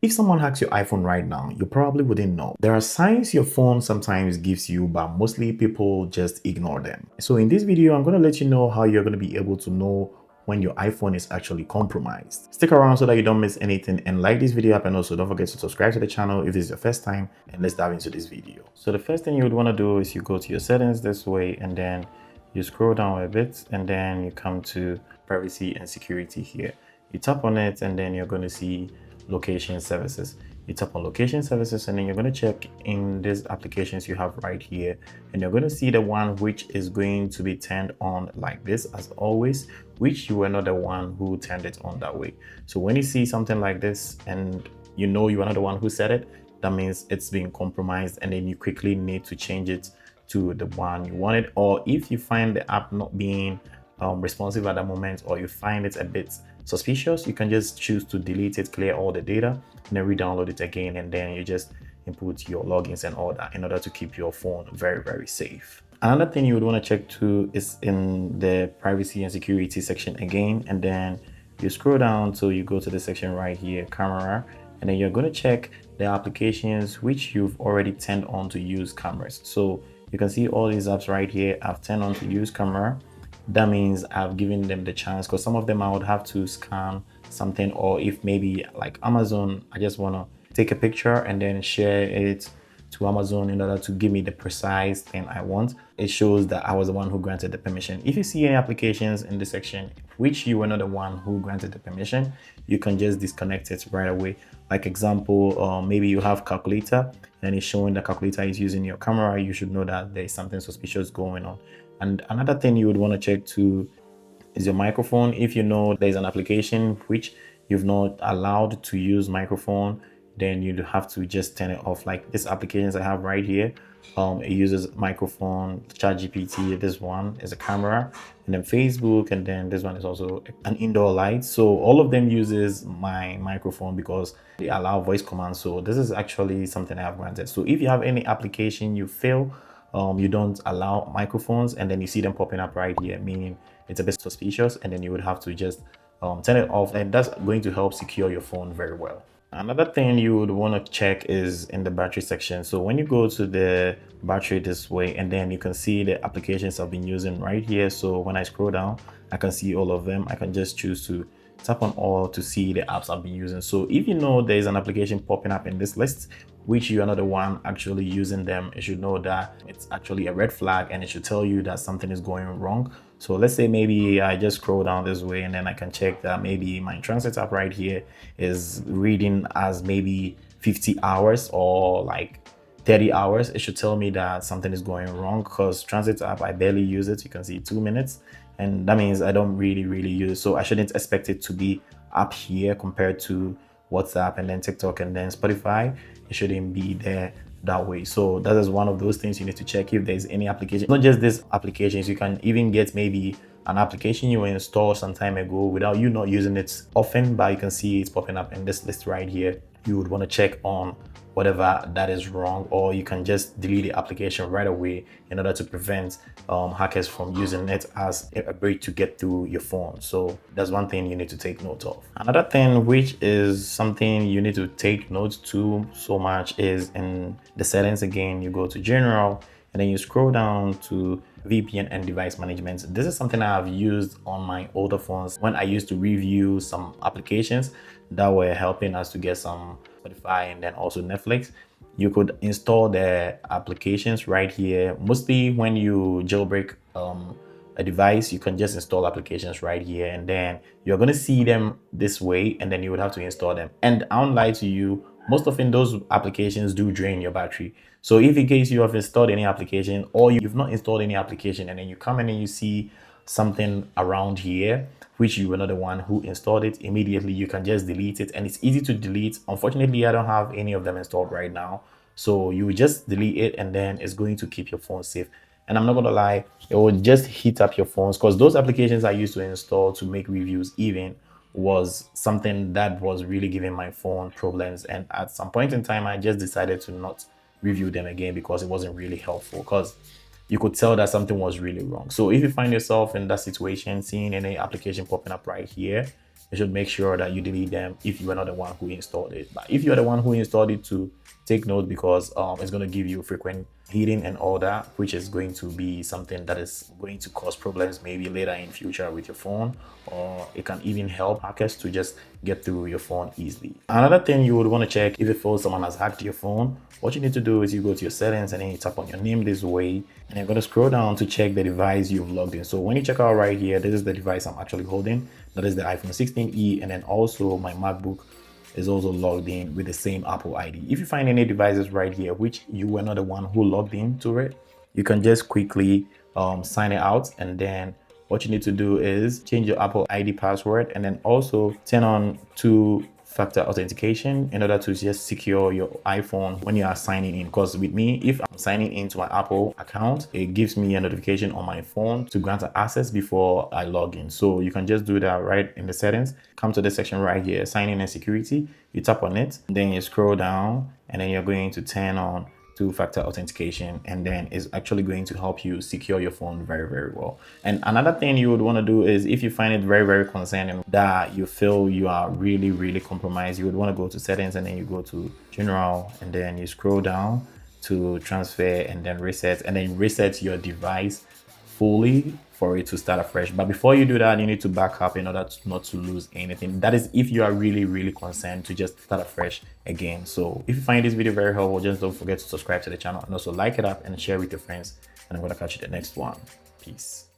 If someone hacks your iPhone right now, you probably wouldn't know. There are signs your phone sometimes gives you, but mostly people just ignore them. So in this video, I'm going to let you know how you're going to be able to know when your iPhone is actually compromised. Stick around so that you don't miss anything, and like this video up, and also don't forget to subscribe to the channel if this is your first time, and let's dive into this video. So the first thing you would want to do is you go to your settings this way, and then you scroll down a bit, and then you come to privacy and security here. You tap on it, and then you're going to see location services. You tap on location services, and then you're going to check in these applications you have right here, and you're going to see the one which is going to be turned on like this as always, which you were not the one who turned it on that way. So when you see something like this and you know you are not the one who set it, that means it's being compromised, and then you quickly need to change it to the one you wanted. Or if you find the app not being responsive at the moment, or you find it a bit suspicious, you can just choose to delete it, clear all the data, and then re-download it again, and then you just input your logins and all that in order to keep your phone very safe. Another thing you would want to check too is in the privacy and security section again, and then you scroll down till you go to the section right here, camera, and then you're going to check the applications which you've already turned on to use cameras. So you can see all these apps right here I've turned on to use camera. That means I've given them the chance, because some of them I would have to scan something, or if maybe like Amazon, I just want to take a picture and then share it to Amazon in order to give me the precise thing I want. It shows that I was the one who granted the permission. If you see any applications in this section which you were not the one who granted the permission, you can just disconnect it right away. Like example, maybe you have calculator and it's showing the calculator is using your camera, you should know that there is something suspicious going on. And another thing you would want to check too is your microphone. If you know there's an application which you've not allowed to use microphone, then you'd have to just turn it off. Like these applications I have right here, it uses microphone, ChatGPT, this one is a camera, and then Facebook, and then this one is also an indoor light. So all of them uses my microphone because they allow voice commands. So this is actually something I have granted. So if you have any application you feel you don't allow microphones, and then you see them popping up right here, meaning it's a bit suspicious, and then you would have to just turn it off, and that's going to help secure your phone very well. Another thing you would want to check is in the battery section. So when you go to the battery this way, and then you can see the applications I've been using right here. So when I scroll down, I can see all of them. I can just choose to tap on all to see the apps I've been using. So if you know there's an application popping up in this list which you are not the one actually using them, you should know that it's actually a red flag, and it should tell you that something is going wrong. So let's say maybe I just scroll down this way, and then I can check that maybe my transit app right here is reading as maybe 50 hours or like 30 hours. It should tell me that something is going wrong, because transit app, I barely use it. You can see 2 minutes, and that means I don't really use it. So I shouldn't expect it to be up here compared to WhatsApp and then TikTok and then Spotify. It shouldn't be there that way. So that is one of those things you need to check if there's any application. Not just these applications, you can even get maybe an application you installed some time ago without you not using it often, but you can see it's popping up in this list right here. You would want to check on whatever that is wrong, or you can just delete the application right away in order to prevent hackers from using it as a bridge to get through your phone. So that's one thing you need to take note of. Another thing which is something you need to take note to so much is in the settings again. You go to general, and then you scroll down to VPN and device management. This is something I have used on my older phones when I used to review some applications that were helping us to get some Spotify and then also Netflix. You could install the applications right here. Mostly when you jailbreak a device, you can just install applications right here, and then you're going to see them this way, and then you would have to install them. And I won't lie to you, most often those applications do drain your battery. So if in case you have installed any application, or you've not installed any application, and then you come in and you see something around here which you were not the one who installed it, immediately you can just delete it, and it's easy to delete. Unfortunately, I don't have any of them installed right now, so you just delete it, and then it's going to keep your phone safe. And I'm not gonna lie, it will just heat up your phones, because those applications I used to install to make reviews even was something that was really giving my phone problems, and at some point in time I just decided to not review them again because it wasn't really helpful, because you could tell that something was really wrong. So if you find yourself in that situation, seeing any application popping up right here, you should make sure that you delete them if you are not the one who installed it. But if you're the one who installed it, to take note, because it's going to give you frequent heating and all that, which is going to be something that is going to cause problems maybe later in future with your phone, or it can even help hackers to just get through your phone easily. Another thing you would want to check if you feel someone has hacked your phone, what you need to do is you go to your settings and then you tap on your name this way, and you're going to scroll down to check the device you've logged in. So when you check out right here, this is the device I'm actually holding. That is the iPhone 16e, and then also my MacBook is also logged in with the same Apple ID. If you find any devices right here which you were not the one who logged into it, you can just quickly sign it out, and then what you need to do is change your Apple ID password, and then also turn on two-factor authentication in order to just secure your iPhone when you are signing in. Because with me, if I'm signing into my Apple account, it gives me a notification on my phone to grant access before I log in. So you can just do that right in the settings. Come to this section right here, sign in and security. You tap on it, then you scroll down, and then you're going to turn on two-factor authentication, and then it's actually going to help you secure your phone very, very well. And another thing you would want to do is, if you find it very, very concerning that you feel you are really, really compromised, you would want to go to settings, and then you go to general, and then you scroll down to transfer, and then reset, and then reset your device fully for it to start afresh. But before you do that, you need to back up in order to not to lose anything. That is if you are really, really concerned to just start afresh again. So if you find this video very helpful, just don't forget to subscribe to the channel, and also like it up and share with your friends. And I'm going to catch you in the next one. Peace.